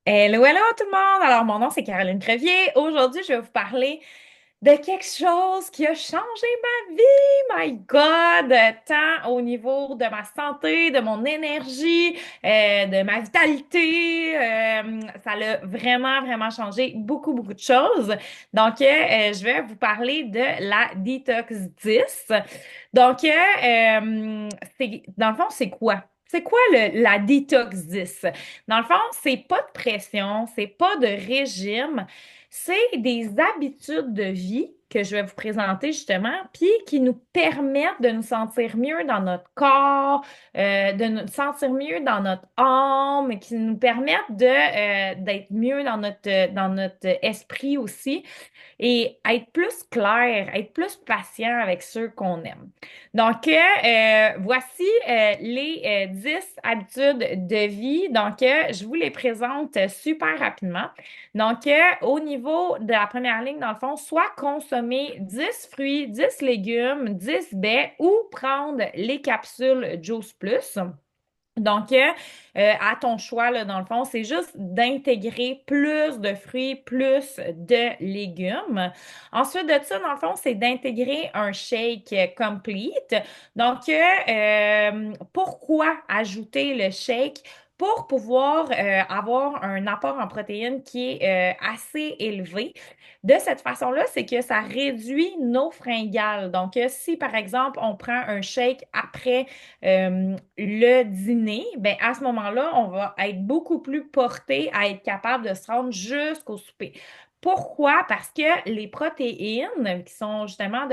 Hello, hello tout le monde! Alors, mon nom c'est Caroline Crevier. Aujourd'hui, je vais vous parler de quelque chose qui a changé ma vie. My God! Tant au niveau de ma santé, de mon énergie, de ma vitalité. Ça l'a vraiment, vraiment changé beaucoup, beaucoup de choses. Donc, je vais vous parler de la Detox 10. Donc, dans le fond, c'est quoi? C'est quoi la Detox 10? Dans le fond, c'est pas de pression, c'est pas de régime, c'est des habitudes de vie que je vais vous présenter justement, puis qui nous permettent de nous sentir mieux dans notre corps, de nous sentir mieux dans notre âme, qui nous permettent d'être mieux dans notre esprit aussi et être plus clair, être plus patient avec ceux qu'on aime. Donc, voici les 10 habitudes de vie. Donc, je vous les présente super rapidement. Donc, au niveau de la première ligne, dans le fond, soit consommer 10 fruits, 10 légumes, 10 baies ou prendre les capsules Juice Plus. Donc, à ton choix, là, dans le fond, c'est juste d'intégrer plus de fruits, plus de légumes. Ensuite de ça, dans le fond, c'est d'intégrer un shake complete. Donc, pourquoi ajouter le shake? Pour pouvoir avoir un apport en protéines qui est assez élevé. De cette façon-là, c'est que ça réduit nos fringales. Donc, si par exemple, on prend un shake après le dîner, ben à ce moment-là, on va être beaucoup plus porté à être capable de se rendre jusqu'au souper. Pourquoi? Parce que les protéines qui sont justement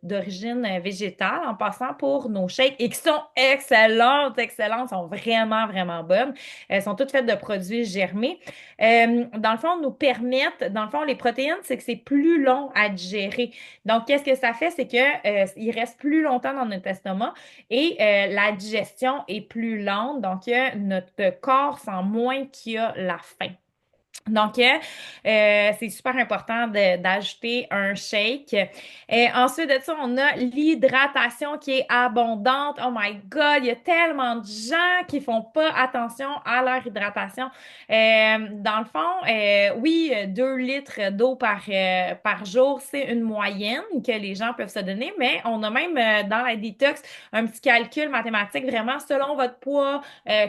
d'origine végétale, en passant pour nos shakes, et qui sont excellentes, excellentes, sont vraiment, vraiment bonnes. Elles sont toutes faites de produits germés. Dans le fond, nous permettent, dans le fond, les protéines, c'est que c'est plus long à digérer. Donc, qu'est-ce que ça fait? C'est que il reste plus longtemps dans notre estomac et la digestion est plus lente, donc notre corps sent moins qu'il y a la faim. Donc, c'est super important d'ajouter un shake. Ensuite de ça, on a l'hydratation qui est abondante. Oh my God, il y a tellement de gens qui font pas attention à leur hydratation. Dans le fond, oui, 2 litres d'eau par jour, c'est une moyenne que les gens peuvent se donner, mais on a même dans la détox un petit calcul mathématique vraiment selon votre poids,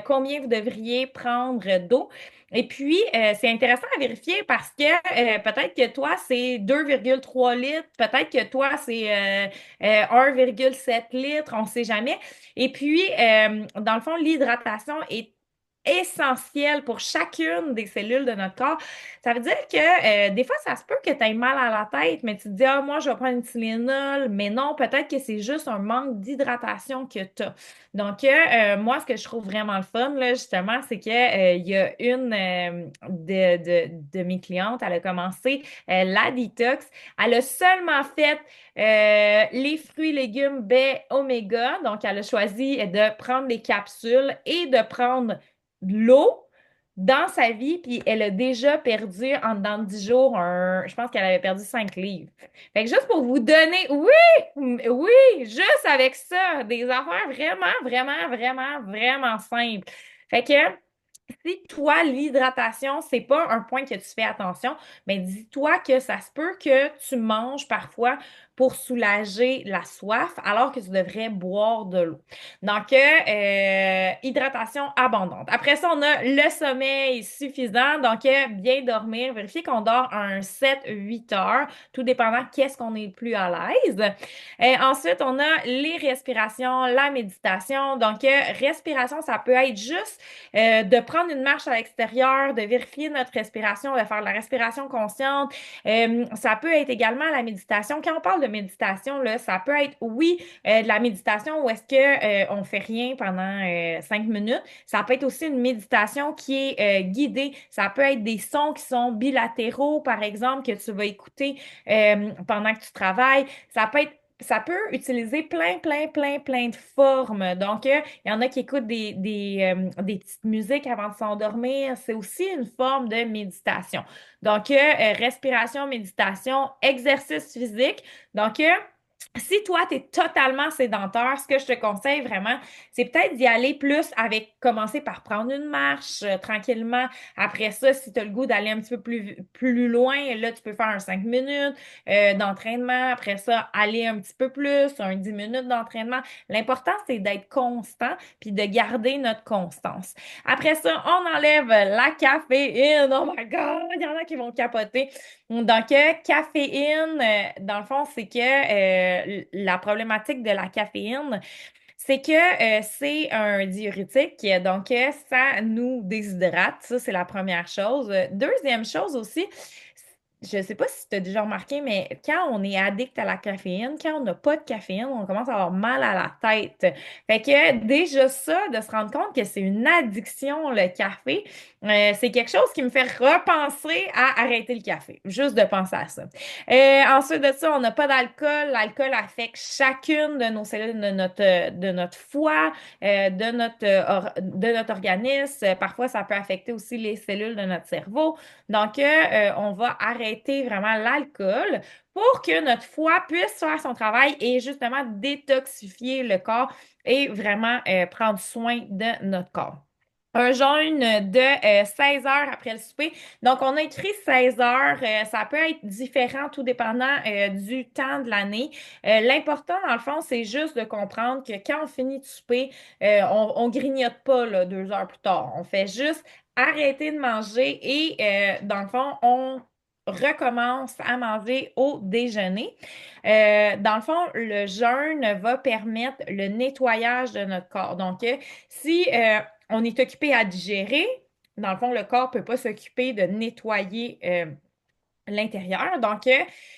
combien vous devriez prendre d'eau. Et puis, c'est intéressant à vérifier parce que peut-être que toi, c'est 2,3 litres, peut-être que toi, c'est 1,7 litres, on ne sait jamais. Et puis, dans le fond, l'hydratation est essentielle pour chacune des cellules de notre corps. Ça veut dire que des fois, ça se peut que tu aies mal à la tête, mais tu te dis, ah, moi, je vais prendre une Tylenol, mais non, peut-être que c'est juste un manque d'hydratation que tu as. Donc, moi, ce que je trouve vraiment le fun, là, justement, c'est que, il y a une de mes clientes, elle a commencé la détox. Elle a seulement fait les fruits, légumes, baies, oméga. Donc, elle a choisi de prendre les capsules et de prendre de l'eau dans sa vie, puis elle a déjà perdu en dedans de 10 jours, je pense qu'elle avait perdu 5 livres. Fait que juste pour vous donner, oui, juste avec ça, des affaires vraiment, vraiment, vraiment, vraiment simples. Fait que si toi, l'hydratation, c'est pas un point que tu fais attention, mais dis-toi que ça se peut que tu manges parfois pour soulager la soif, alors que tu devrais boire de l'eau. Donc, hydratation abondante. Après ça, on a le sommeil suffisant. Donc, bien dormir. Vérifier qu'on dort un 7-8 heures, tout dépendant qu'est-ce qu'on est le plus à l'aise. Ensuite, on a les respirations, la méditation. Donc, respiration, ça peut être juste de prendre une marche à l'extérieur, de vérifier notre respiration, de faire de la respiration consciente. Ça peut être également la méditation. Quand on parle de méditation, là, ça peut être, oui, de la méditation où est-ce que on fait rien pendant 5 minutes. Ça peut être aussi une méditation qui est guidée. Ça peut être des sons qui sont bilatéraux, par exemple, que tu vas écouter pendant que tu travailles. Ça peut utiliser plein, plein, plein, plein de formes. Donc, il y en a qui écoutent des petites musiques avant de s'endormir. C'est aussi une forme de méditation. Donc, respiration, méditation, exercice physique. Donc, Si toi, tu es totalement sédentaire, ce que je te conseille vraiment, c'est peut-être d'y aller plus avec, commencer par prendre une marche tranquillement. Après ça, si tu as le goût d'aller un petit peu plus loin, là, tu peux faire un 5 minutes d'entraînement. Après ça, aller un petit peu plus, un 10 minutes d'entraînement. L'important, c'est d'être constant puis de garder notre constance. Après ça, on enlève la caféine. Oh my God, il y en a qui vont capoter. Donc, caféine, dans le fond, c'est que la problématique de la caféine, c'est que c'est un diurétique, donc ça nous déshydrate. Ça, c'est la première chose. Deuxième chose aussi, je ne sais pas si tu as déjà remarqué, mais quand on est addict à la caféine, quand on n'a pas de caféine, on commence à avoir mal à la tête. Fait que déjà ça, de se rendre compte que c'est une addiction, le café, c'est quelque chose qui me fait repenser à arrêter le café. Juste de penser à ça. Ensuite de ça, on n'a pas d'alcool. L'alcool affecte chacune de nos cellules de notre foie, de notre organisme. Parfois, ça peut affecter aussi les cellules de notre cerveau. Donc, on va arrêter vraiment l'alcool pour que notre foie puisse faire son travail et justement détoxifier le corps et vraiment prendre soin de notre corps. Un jeûne de 16 heures après le souper. Donc, on a écrit 16 heures. Ça peut être différent tout dépendant du temps de l'année. L'important, dans le fond, c'est juste de comprendre que quand on finit de souper, on grignote pas là, 2 heures plus tard. On fait juste arrêter de manger et, dans le fond, on recommence à manger au déjeuner. Dans le fond, le jeûne va permettre le nettoyage de notre corps. Donc, si on est occupé à digérer. Dans le fond, le corps ne peut pas s'occuper de nettoyer l'intérieur. Donc,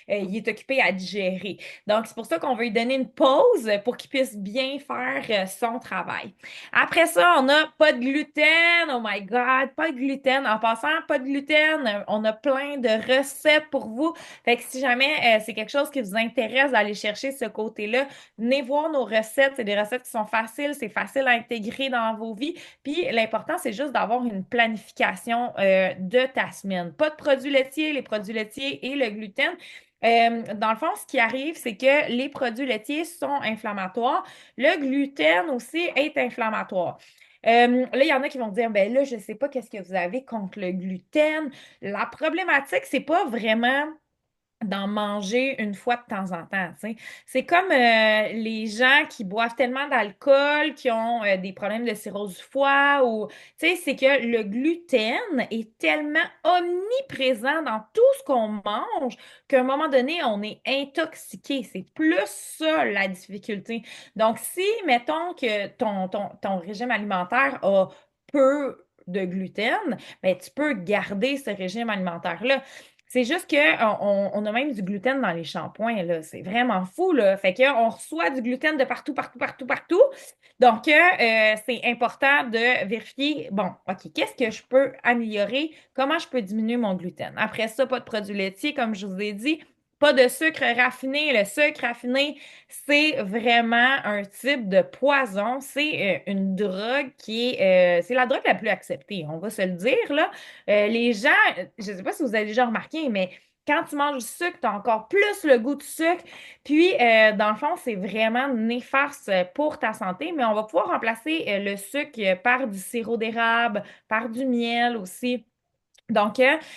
il est occupé à digérer. Donc, c'est pour ça qu'on veut lui donner une pause pour qu'il puisse bien faire son travail. Après ça, on n'a pas de gluten. Oh my God, pas de gluten. En passant, pas de gluten, on a plein de recettes pour vous. Fait que si jamais c'est quelque chose qui vous intéresse d'aller chercher ce côté-là, venez voir nos recettes. C'est des recettes qui sont faciles, c'est facile à intégrer dans vos vies. Puis l'important, c'est juste d'avoir une planification de ta semaine. Pas de produits laitiers, les produits laitiers et le gluten. Dans le fond, ce qui arrive, c'est que les produits laitiers sont inflammatoires. Le gluten aussi est inflammatoire. Là, il y en a qui vont dire, ben là, je ne sais pas qu'est-ce que vous avez contre le gluten. La problématique, c'est pas vraiment d'en manger une fois de temps en temps, tu sais. C'est comme les gens qui boivent tellement d'alcool, qui ont des problèmes de cirrhose du foie ou, tu sais, c'est que le gluten est tellement omniprésent dans tout ce qu'on mange qu'à un moment donné, on est intoxiqué. C'est plus ça la difficulté. Donc, si, mettons que ton régime alimentaire a peu de gluten, ben, tu peux garder ce régime alimentaire-là. C'est juste qu'on a même du gluten dans les shampoings, là. C'est vraiment fou, là. Fait qu'on reçoit du gluten de partout, partout, partout, partout. Donc, c'est important de vérifier, bon, OK, qu'est-ce que je peux améliorer? Comment je peux diminuer mon gluten? Après ça, pas de produits laitiers, comme je vous ai dit. Pas de sucre raffiné. Le sucre raffiné, c'est vraiment un type de poison. C'est une drogue c'est la drogue la plus acceptée, on va se le dire, là. Les gens, je ne sais pas si vous avez déjà remarqué, mais quand tu manges du sucre, tu as encore plus le goût du sucre. Puis, dans le fond, c'est vraiment néfaste pour ta santé, mais on va pouvoir remplacer le sucre par du sirop d'érable, par du miel aussi. Donc,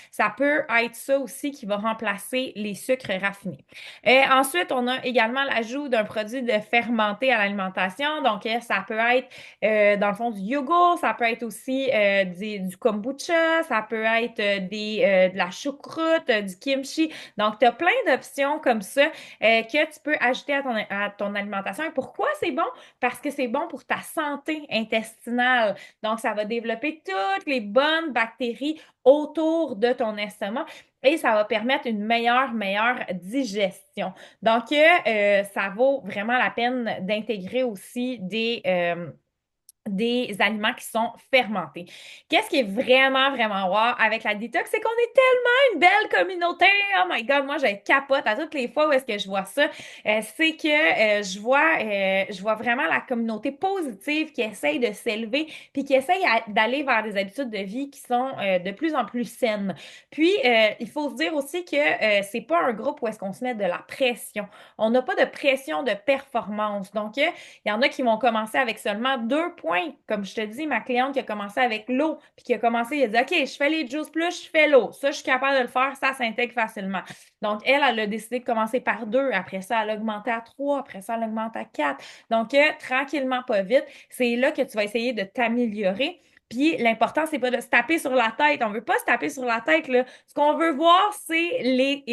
ça peut être ça aussi qui va remplacer les sucres raffinés. Ensuite, on a également l'ajout d'un produit de fermenté à l'alimentation. Donc, ça peut être, dans le fond, du yogourt, ça peut être aussi du kombucha, ça peut être de la choucroute, du kimchi. Donc, tu as plein d'options comme ça que tu peux ajouter à ton alimentation. Et pourquoi c'est bon? Parce que c'est bon pour ta santé intestinale. Donc, ça va développer toutes les bonnes bactéries autour de ton estomac et ça va permettre une meilleure digestion. Donc, ça vaut vraiment la peine d'intégrer aussi des aliments qui sont fermentés. Qu'est-ce qui est vraiment, vraiment wow avec la détox, c'est qu'on est tellement une belle communauté. Oh my God, moi, je capote à toutes les fois où est-ce que je vois ça. C'est que je vois vraiment la communauté positive qui essaye de s'élever puis qui essaye d'aller vers des habitudes de vie qui sont de plus en plus saines. Puis, il faut se dire aussi que c'est pas un groupe où est-ce qu'on se met de la pression. On n'a pas de pression de performance. Donc, il y en a qui vont commencer avec seulement 2 points. Comme je te dis, ma cliente qui a commencé avec l'eau, puis qui a commencé, elle a dit, OK, je fais les juice plus, je fais l'eau. Ça, je suis capable de le faire, ça s'intègre facilement. Donc, elle a décidé de commencer par 2. Après ça, elle a augmenté à 3. Après ça, elle a augmenté à 4. Donc, tranquillement, pas vite, c'est là que tu vas essayer de t'améliorer. Puis l'important, c'est pas de se taper sur la tête. On veut pas se taper sur la tête, là. Ce qu'on veut voir, c'est les,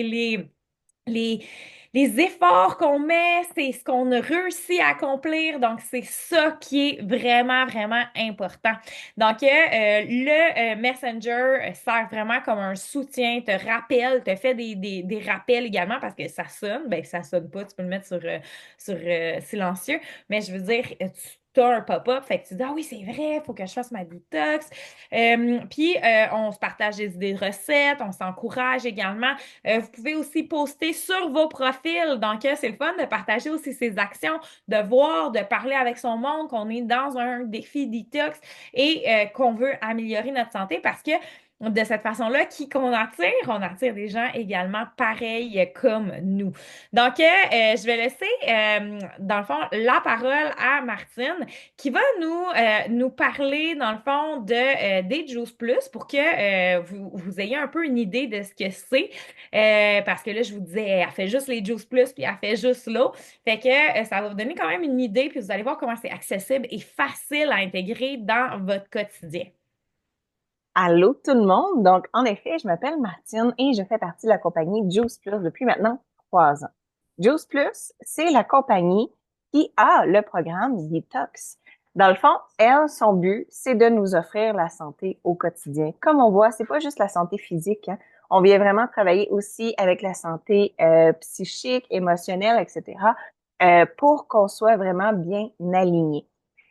les efforts qu'on met, c'est ce qu'on a réussi à accomplir. Donc, c'est ça qui est vraiment, vraiment important. Donc, le Messenger sert vraiment comme un soutien, te rappelle, te fait des rappels également parce que ça sonne. Ben, ça sonne pas, tu peux le mettre sur silencieux. Mais je veux dire, tu as un pop-up, fait que tu dis, ah oui, c'est vrai, il faut que je fasse ma détox. Puis, on se partage des idées de recettes, on s'encourage également. Vous pouvez aussi poster sur vos profils. Donc, c'est le fun de partager aussi ses actions, de voir, de parler avec son monde, qu'on est dans un défi détox et qu'on veut améliorer notre santé parce que de cette façon-là, qui qu'on attire? On attire des gens également pareils comme nous. Donc, je vais laisser, dans le fond, la parole à Martine qui va nous parler, dans le fond, des Juice Plus pour que vous ayez un peu une idée de ce que c'est. Parce que là, je vous disais, elle fait juste les Juice Plus, puis elle fait juste l'eau. Fait que ça va vous donner quand même une idée, puis vous allez voir comment c'est accessible et facile à intégrer dans votre quotidien. Allô tout le monde. Donc, en effet, je m'appelle Martine et je fais partie de la compagnie Juice Plus depuis maintenant 3 ans. Juice Plus, c'est la compagnie qui a le programme Detox. Dans le fond, elle, son but, c'est de nous offrir la santé au quotidien. Comme on voit, c'est pas juste la santé physique, hein. On vient vraiment travailler aussi avec la santé psychique, émotionnelle, etc., pour qu'on soit vraiment bien aligné.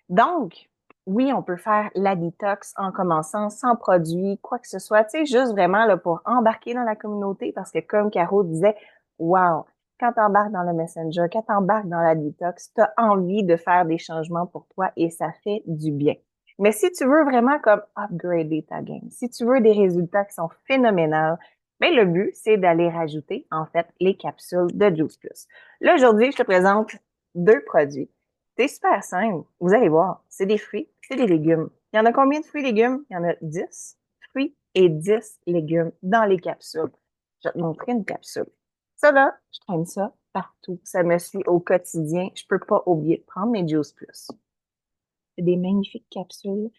Donc, oui, on peut faire la détox en commençant sans produit, quoi que ce soit, tu sais, juste vraiment là, pour embarquer dans la communauté parce que comme Caro disait, wow, quand tu embarques dans le Messenger, quand tu embarques dans la détox, tu as envie de faire des changements pour toi et ça fait du bien. Mais si tu veux vraiment comme upgrader ta game, si tu veux des résultats qui sont phénoménaux, ben le but, c'est d'aller rajouter, en fait, les capsules de Juice Plus. Là, aujourd'hui, je te présente 2 produits. C'est super simple. Vous allez voir, c'est des fruits, c'est des légumes. Il y en a combien de fruits et légumes? Il y en a 10 fruits et 10 légumes dans les capsules. Je vais te montrer une capsule. Ça là, je traîne ça partout. Ça me suit au quotidien. Je peux pas oublier de prendre mes Juice Plus. C'est des magnifiques capsules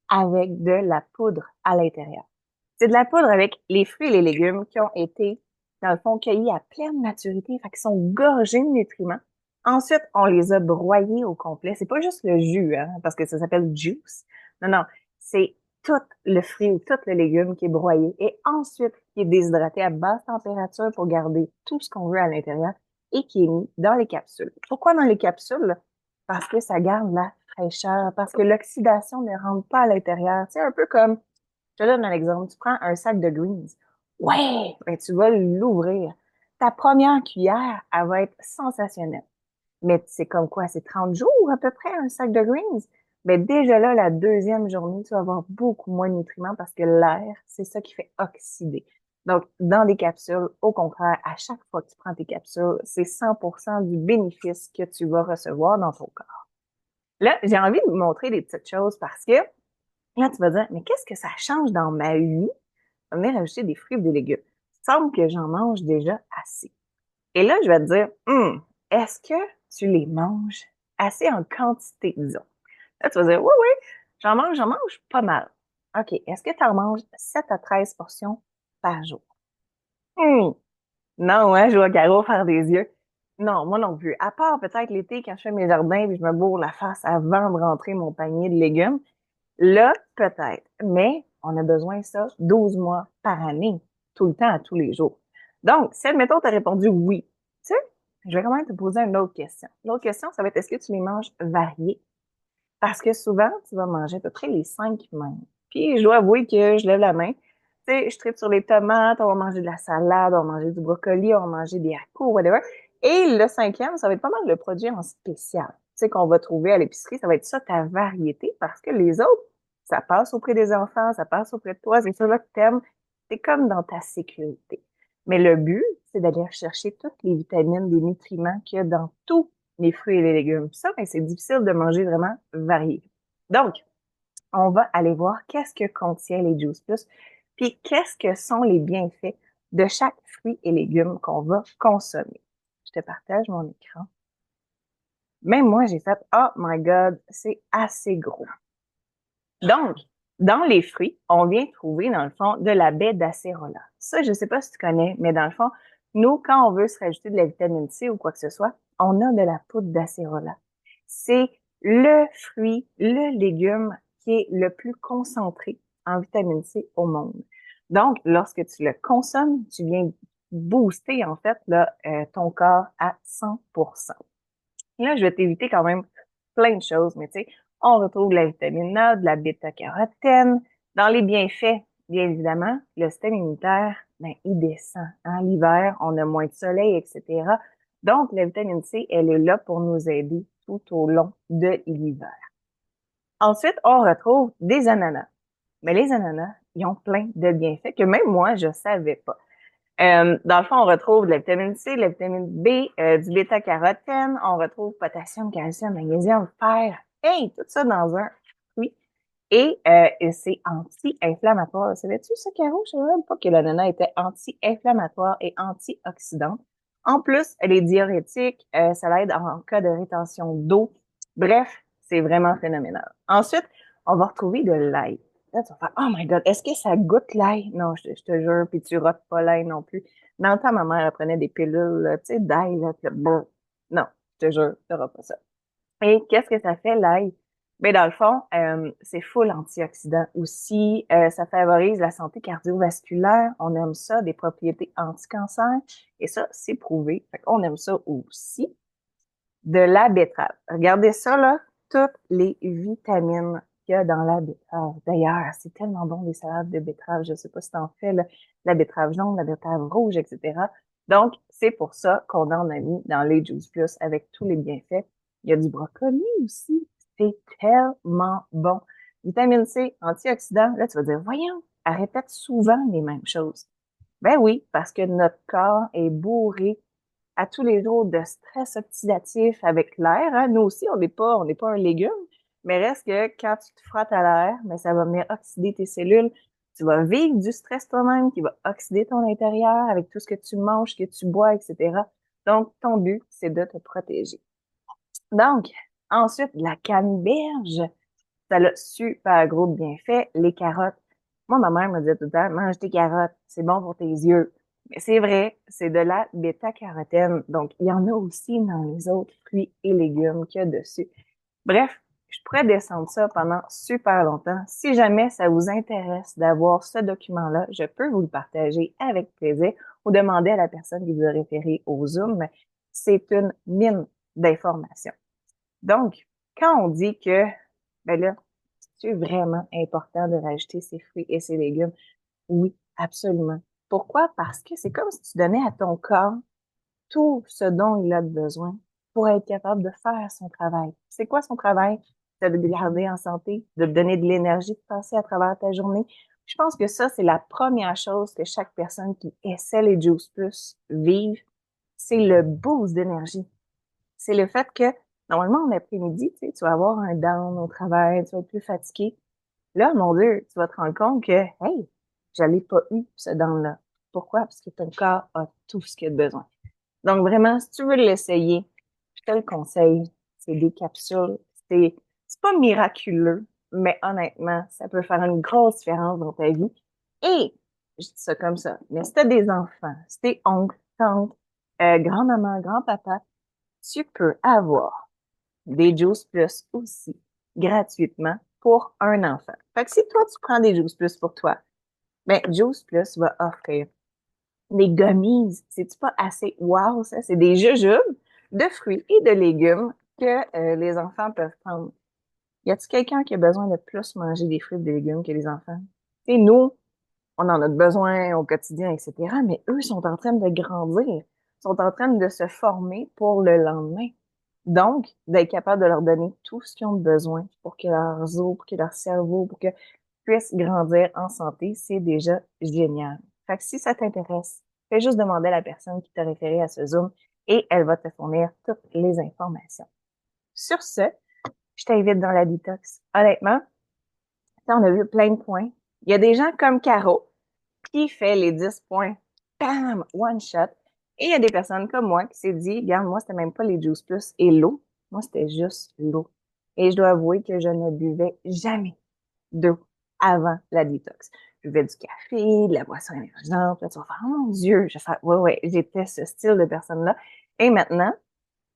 avec de la poudre à l'intérieur. C'est de la poudre avec les fruits et les légumes qui ont été, dans le fond, cueillis à pleine maturité, fait qu'ils sont gorgés de nutriments. Ensuite, on les a broyés au complet. C'est pas juste le jus, hein, parce que ça s'appelle juice. Non, non, c'est tout le fruit ou tout le légume qui est broyé et ensuite qui est déshydraté à basse température pour garder tout ce qu'on veut à l'intérieur et qui est mis dans les capsules. Pourquoi dans les capsules? Parce que ça garde la fraîcheur, parce que l'oxydation ne rentre pas à l'intérieur. C'est un peu comme je te donne un exemple. Tu prends un sac de greens. Ouais, ben tu vas l'ouvrir. Ta première cuillère, elle va être sensationnelle. Mais c'est comme quoi? C'est 30 jours à peu près un sac de greens. Ben déjà là, la deuxième journée, tu vas avoir beaucoup moins de nutriments parce que l'air, c'est ça qui fait oxyder. Donc, dans des capsules, au contraire, à chaque fois que tu prends tes capsules, c'est 100% du bénéfice que tu vas recevoir dans ton corps. Là, j'ai envie de vous montrer des petites choses parce que là, tu vas dire, mais qu'est-ce que ça change dans ma vie de venir ajouter des fruits et des légumes? Il semble que j'en mange déjà assez. Et là, je vais te dire, est-ce que tu les manges assez en quantité, disons? Là, tu vas dire, oui, oui, j'en mange pas mal. OK, est-ce que tu en manges 7 à 13 portions par jour? Hmm, non, hein, je vois Caro faire des yeux. Non, moi non plus. À part peut-être l'été quand je fais mes jardins et je me bourre la face avant de rentrer mon panier de légumes. Là, peut-être. Mais on a besoin de ça 12 mois par année, tout le temps, à tous les jours. Donc, si, admettons, tu as répondu oui, tu sais, je vais quand même te poser une autre question. L'autre question, ça va être est-ce que tu les manges variés? Parce que souvent, tu vas manger à peu près les 5 mêmes. Puis, je dois avouer que je lève la main. Tu sais, je tripe sur les tomates, on va manger de la salade, on va manger du brocoli, on va manger des haricots, whatever. Et le cinquième, ça va être pas mal le produit en spécial. Tu sais, qu'on va trouver à l'épicerie, ça va être ça ta variété, parce que les autres, ça passe auprès des enfants, ça passe auprès de toi, c'est ça là que t'aimes. C'est comme dans ta sécurité. Mais le but, c'est d'aller rechercher toutes les vitamines, les nutriments qu'il y a dans tous les fruits et les légumes. Puis ça, ben, c'est difficile de manger vraiment varié. Donc, on va aller voir qu'est-ce que contient les Juice Plus, puis qu'est-ce que sont les bienfaits de chaque fruit et légume qu'on va consommer. Je te partage mon écran. Même moi, j'ai fait, oh my God, c'est assez gros. Donc, dans les fruits, on vient trouver, dans le fond, de la baie d'acérola. Ça, je ne sais pas si tu connais, mais dans le fond, nous, quand on veut se rajouter de la vitamine C ou quoi que ce soit, on a de la poudre d'acérola. C'est le fruit, le légume qui est le plus concentré en vitamine C au monde. Donc, lorsque tu le consommes, tu viens booster, en fait, là, ton corps à 100%. Et là, je vais t'éviter quand même plein de choses, mais tu sais, on retrouve de la vitamine A, de la bêta-carotène. Dans les bienfaits, bien évidemment, le système immunitaire, ben, il descend. En l'hiver, on a moins de soleil, etc. Donc, la vitamine C, elle est là pour nous aider tout au long de l'hiver. Ensuite, on retrouve des ananas. Mais les ananas, ils ont plein de bienfaits que même moi, je savais pas. Dans le fond, on retrouve de la vitamine C, de la vitamine B, du bêta-carotène, on retrouve potassium, calcium, magnésium, fer, hey, tout ça dans un fruit. Et c'est anti-inflammatoire. Savais-tu ça, Caro? Je savais même pas que l'ananas était anti-inflammatoire et antioxydant. En plus, elle est diurétique, ça l'aide en cas de rétention d'eau. Bref, c'est vraiment phénoménal. Ensuite, on va retrouver de l'ail. Là, tu vas faire, oh my God, est-ce que ça goûte l'ail? Non, je te jure, puis tu rotes pas l'ail non plus. Dans le temps, ma mère, elle prenait des pilules, là, tu sais, d'ail, là, puis là, brr. Non, je te jure, tu n'auras pas ça. Et qu'est-ce que ça fait, l'ail? Ben, dans le fond, c'est full antioxydant aussi. Ça favorise la santé cardiovasculaire. On aime ça, des propriétés anti-cancer. Et ça, c'est prouvé. Fait qu'on aime ça aussi. De la betterave. Regardez ça, là. Toutes les vitamines qu'il y a dans la betterave. D'ailleurs, c'est tellement bon, les salades de betterave. Je sais pas si t'en fais, là. La betterave jaune, la betterave rouge, etc. Donc, c'est pour ça qu'on en a mis dans les Juice Plus avec tous les bienfaits. Il y a du brocoli aussi. C'est tellement bon. Vitamine C, antioxydant. Là, tu vas dire, voyons, elle répète souvent les mêmes choses. Ben oui, parce que notre corps est bourré à tous les jours de stress oxydatif avec l'air. Hein. Nous aussi, on n'est pas un légume, mais reste que quand tu te frottes à l'air, mais ça va venir oxyder tes cellules. Tu vas vivre du stress toi-même qui va oxyder ton intérieur avec tout ce que tu manges, que tu bois, etc. Donc, ton but, c'est de te protéger. Donc, ensuite, la canneberge, ça a super gros bienfaits. Les carottes. Moi, ma mère me disait tout le temps, mange tes carottes, c'est bon pour tes yeux. Mais c'est vrai, c'est de la bêta-carotène. Donc, il y en a aussi dans les autres fruits et légumes qu'il y a dessus. Bref, je pourrais descendre ça pendant super longtemps. Si jamais ça vous intéresse d'avoir ce document-là, je peux vous le partager avec plaisir ou demander à la personne qui vous a référé au Zoom. C'est une mine d'informations. Donc, quand on dit que, ben là, c'est vraiment important de rajouter ces fruits et ces légumes, oui, absolument. Pourquoi? Parce que c'est comme si tu donnais à ton corps tout ce dont il a besoin pour être capable de faire son travail. C'est quoi son travail? C'est de te garder en santé, de te donner de l'énergie de passer à travers ta journée. Je pense que ça, c'est la première chose que chaque personne qui essaie les Juice Plus vive, c'est le boost d'énergie. C'est le fait que, normalement, en après-midi, tu sais, tu vas avoir un down au travail, tu vas être plus fatigué. Là, mon Dieu, tu vas te rendre compte que, hey, je l'ai pas eu, ce down-là. Pourquoi? Parce que ton corps a tout ce qu'il a besoin. Donc, vraiment, si tu veux l'essayer, je te le conseille. C'est des capsules. C'est pas miraculeux, mais honnêtement, ça peut faire une grosse différence dans ta vie. Et, je dis ça comme ça, mais si t'as des enfants, si t'es oncle, tante, grand-maman, grand-papa, tu peux avoir des Juice Plus aussi gratuitement pour un enfant. Fait que si toi, tu prends des Juice Plus pour toi, ben, Juice Plus va offrir des gummies. C'est-tu pas assez wow, ça? C'est des jujubes de fruits et de légumes que les enfants peuvent prendre. Y a-t-il quelqu'un qui a besoin de plus manger des fruits et des légumes que les enfants? Et nous, on en a besoin au quotidien, etc. Mais eux sont en train de grandir, sont en train de se former pour le lendemain. Donc, d'être capable de leur donner tout ce qu'ils ont besoin pour que leurs os, pour que leur cerveau, pour que puissent grandir en santé, c'est déjà génial. Fait que si ça t'intéresse, fais juste demander à la personne qui t'a référé à ce Zoom et elle va te fournir toutes les informations. Sur ce, je t'invite dans la detox. Honnêtement, on a vu plein de points. Il y a des gens comme Caro qui fait les 10 points, bam, one shot. Et il y a des personnes comme moi qui s'est dit, regarde, moi, c'était même pas les Juice Plus et l'eau. Moi, c'était juste l'eau. Et je dois avouer que je ne buvais jamais d'eau avant la détox. Je buvais du café, de la boisson énergisante. Là, tu vas faire, oh mon Dieu, je fais, ouais, j'étais ce style de personne-là. Et maintenant,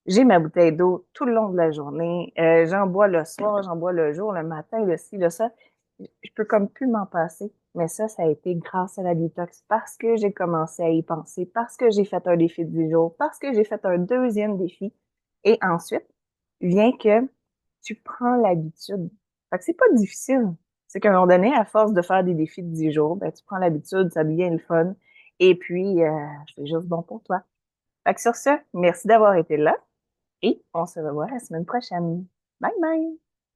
j'ai ma bouteille d'eau tout le long de la journée. J'en bois le soir, j'en bois le jour, le matin, le ci, le ça. Je peux comme plus m'en passer. Mais ça a été grâce à la détox parce que j'ai commencé à y penser, parce que j'ai fait un défi de 10 jours, parce que j'ai fait un deuxième défi. Et ensuite, vient que tu prends l'habitude. Fait que c'est pas difficile. C'est qu'à un moment donné, à force de faire des défis de 10 jours, ben, tu prends l'habitude, ça devient le fun. Et puis, c'est juste bon pour toi. Fait que sur ce, merci d'avoir été là et on se revoit la semaine prochaine. Bye bye!